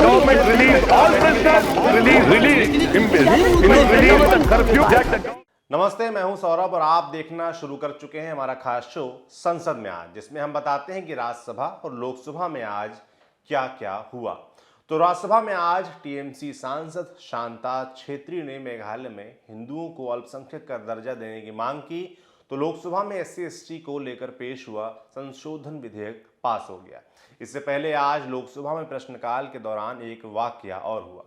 government release all prisoners, release the curfew. नमस्ते, मैं हूं सौरभ और आप देखना शुरू कर चुके हैं हमारा खास शो संसद में आज, जिसमें हम बताते हैं कि राज्यसभा और लोकसभा में आज क्या क्या हुआ। तो राज्यसभा में आज टीएमसी सांसद शांता छेत्री ने मेघालय में हिंदुओं को अल्पसंख्यक का दर्जा देने की मांग की। तो लोकसभा में SC/ST को लेकर पेश हुआ संशोधन विधेयक पास हो गया। इससे पहले आज लोकसभा में प्रश्नकाल के दौरान एक वाकया और हुआ।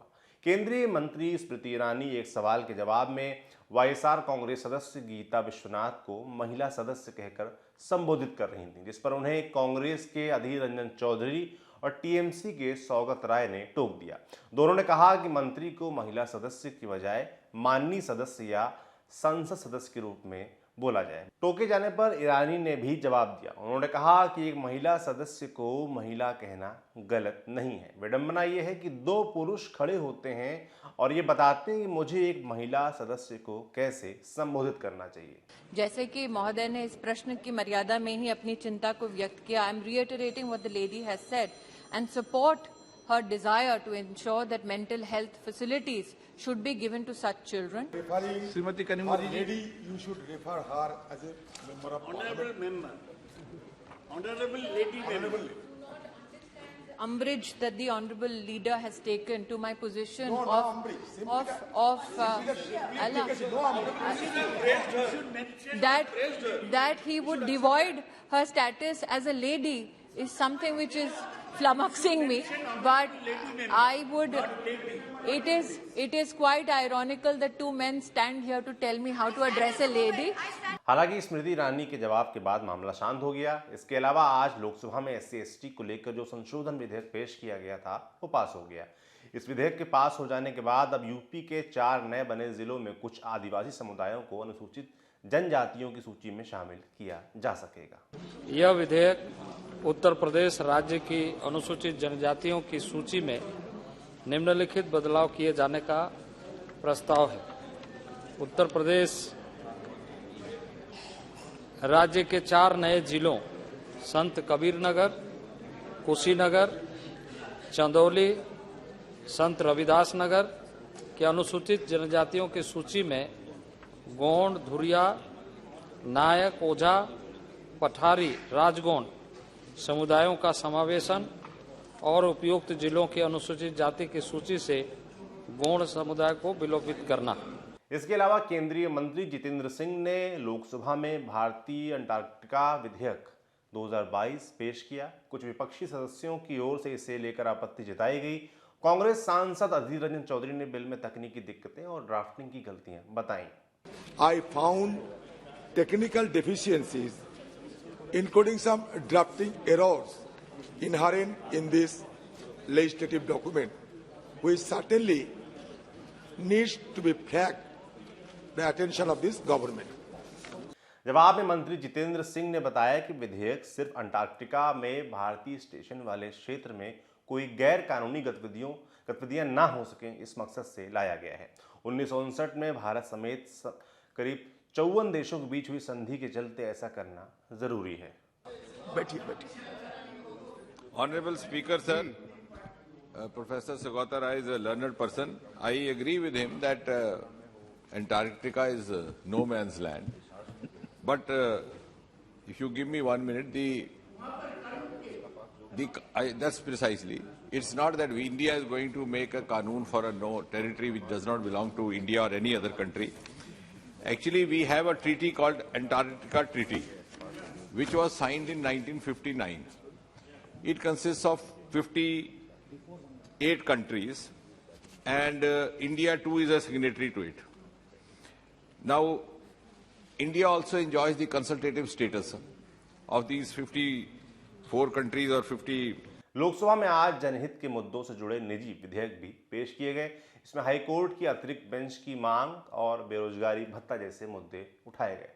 केंद्रीय मंत्री स्मृति ईरानी एक सवाल के जवाब में वाईएसआर कांग्रेस सदस्य गीता विश्वनाथ को महिला सदस्य कहकर संबोधित कर रही थी, जिस पर उन्हें कांग्रेस के अधीर रंजन चौधरी और टीएमसी के सौगत राय ने टोक दिया। दोनों ने कहा कि मंत्री को महिला सदस्य की बजाय माननीय सदस्य या संसद सदस्य के रूप में बोला जाए। टोके जाने पर ईरानी ने भी जवाब दिया। उन्होंने कहा कि एक महिला सदस्य को महिला कहना गलत नहीं है। विडंबना यह है कि दो पुरुष खड़े होते हैं और ये बताते हैं कि मुझे एक महिला सदस्य को कैसे संबोधित करना चाहिए। जैसे कि महोदय ने इस प्रश्न की मर्यादा में ही अपनी चिंता को व्यक्त किया, I am reiterating what the lady has said and support her desire to ensure that mental health facilities should be given to such children. Srimati Kanimuri lady, you should refer her as a member of Honorable member, honorable lady member. Umbrage that the honorable leader has taken to my position No, no umbrage. Simply that he would devoid her status as a lady is something which is flummoxing me, but I would, it is quite ironical that two men stand here to tell me how to address a lady. हालांकि स्मृति ईरानी के जवाब के बाद मामला शांत हो गया। इसके अलावा आज लोकसभा में SC/ST को लेकर जो संशोधन विधेयक पेश किया गया था वो पास हो गया। इस विधेयक के पास हो जाने के बाद अब यूपी के 4 नए बने जिलों में कुछ आदिवासी समुदायों को अनुसूचित जनजातियों की सूची में शामिल किया जा सकेगा। यह विधेयक उत्तर प्रदेश राज्य की अनुसूचित जनजातियों की सूची में निम्नलिखित बदलाव किए जाने का प्रस्ताव है। उत्तर प्रदेश राज्य के 4 नए जिलों संत कबीरनगर, कुशीनगर, चंदौली, संत रविदास नगर के अनुसूचित जनजातियों की सूची में गोंड, धुरिया, नायक, ओझा, पठारी, राजगोंड समुदायों का समावेशन और उपयुक्त जिलों की अनुसूचित जाति की सूची से गोंड समुदाय को विलोपित करना। इसके अलावा केंद्रीय मंत्री जितेंद्र सिंह ने लोकसभा में भारतीय अंटार्कटिका विधेयक 2022 पेश किया। कुछ विपक्षी सदस्यों की ओर से इसे लेकर आपत्ति जताई गई। कांग्रेस सांसद अधीर रंजन चौधरी ने बिल में तकनीकी दिक्कतें और ड्राफ्टिंग की गलतियां बताई। I found technical deficiencies, including some drafting errors inherent in this legislative document, which certainly needs to be flagged the attention of this government. जवाब में मंत्री जितेंद्र सिंह ने बताया कि विधेयक सिर्फ अंटार्कटिका में भारतीय स्टेशन वाले क्षेत्र में कोई गैर कानूनी गतिविधियां ना हो सकें, इस मकसद से लाया गया है। 1959 में भारत समेत करीब 54 देशों के बीच हुई संधि के चलते ऐसा करना जरूरी है। Honorable Speaker, sir, Professor Sugata Rai is a learned person. I agree with him that Antarctica is no man's land. But if you give me 1 minute, that's precisely. It's not that India is going to make a qanun for a no territory which does not belong to India or any other country. Actually, we have a treaty called Antarctica Treaty, which was signed in 1959. It consists of 58 countries, and India too is a signatory to it. Now, India also enjoys the consultative status of these 54 countries or 50. Lok Sabha में आज जनहित के मुद्दों से जुड़े निजी विधेयक भी पेश किए गए। इसमें हाईकोर्ट की अतिरिक्त बेंच की मांग और बेरोजगारी भत्ता जैसे मुद्दे उठाए गए।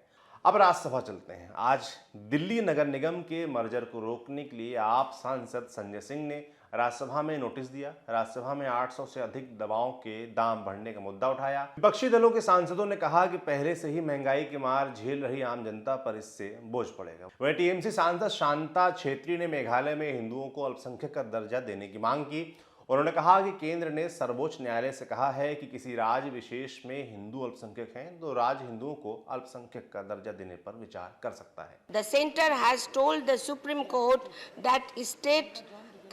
अब राज्यसभा चलते हैं। आज दिल्ली नगर निगम के मर्जर को रोकने के लिए आप सांसद संजय सिंह ने राज्यसभा में नोटिस दिया। राज्यसभा में 800 से अधिक दवाओं के दाम बढ़ने का मुद्दा उठाया। विपक्षी दलों के सांसदों ने कहा कि पहले से ही महंगाई की मार झेल रही आम जनता पर इससे बोझ पड़ेगा। वहीं टीएमसी सांसद शांता छेत्री ने मेघालय में हिंदुओं को अल्पसंख्यक का दर्जा देने की मांग की। उन्होंने कहा कि केंद्र ने सर्वोच्च न्यायालय से कहा है कि किसी राज्य विशेष में हिंदू अल्पसंख्यक हैं तो राज्य हिंदुओं को अल्पसंख्यक का दर्जा देने पर विचार कर सकता है। The center has told the Supreme Court that state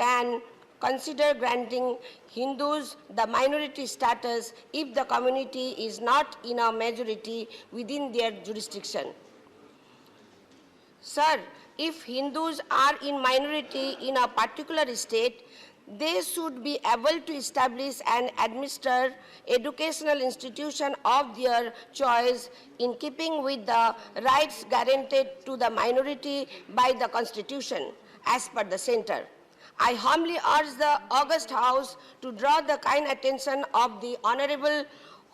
can consider granting Hindus the minority status if the community is not in a majority within their jurisdiction. Sir, if Hindus are in minority in a particular state, they should be able to establish and administer educational institution of their choice in keeping with the rights guaranteed to the minority by the Constitution as per the center. I humbly urge the August House to draw the kind attention of the Honorable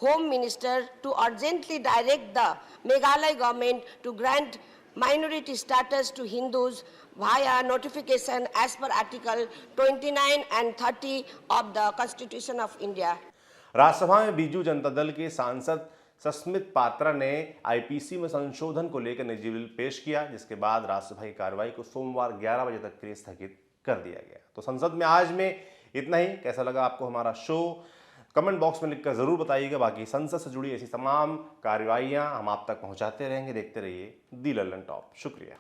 Home Minister to urgently direct the Meghalaya government to grant minority status to Hindus via notification as per Article 29 and 30 of the Constitution of India. Rajya Sabha में बीजू जनता दल के सांसद सस्मित पात्रा ने IPC में संशोधन को लेकर निजी bill पेश किया, जिसके बाद राज्यसभा की कार्रवाई को सोमवार 11 बजे तक के लिए स्थगित कर दिया गया। तो संसद में आज में इतना ही। कैसा लगा आपको हमारा शो, कमेंट बॉक्स में लिखकर जरूर बताइएगा। बाकी संसद से जुड़ी ऐसी तमाम कार्रवाइयां हम आप तक पहुंचाते रहेंगे। देखते रहिए दी लल्लन टॉप। शुक्रिया।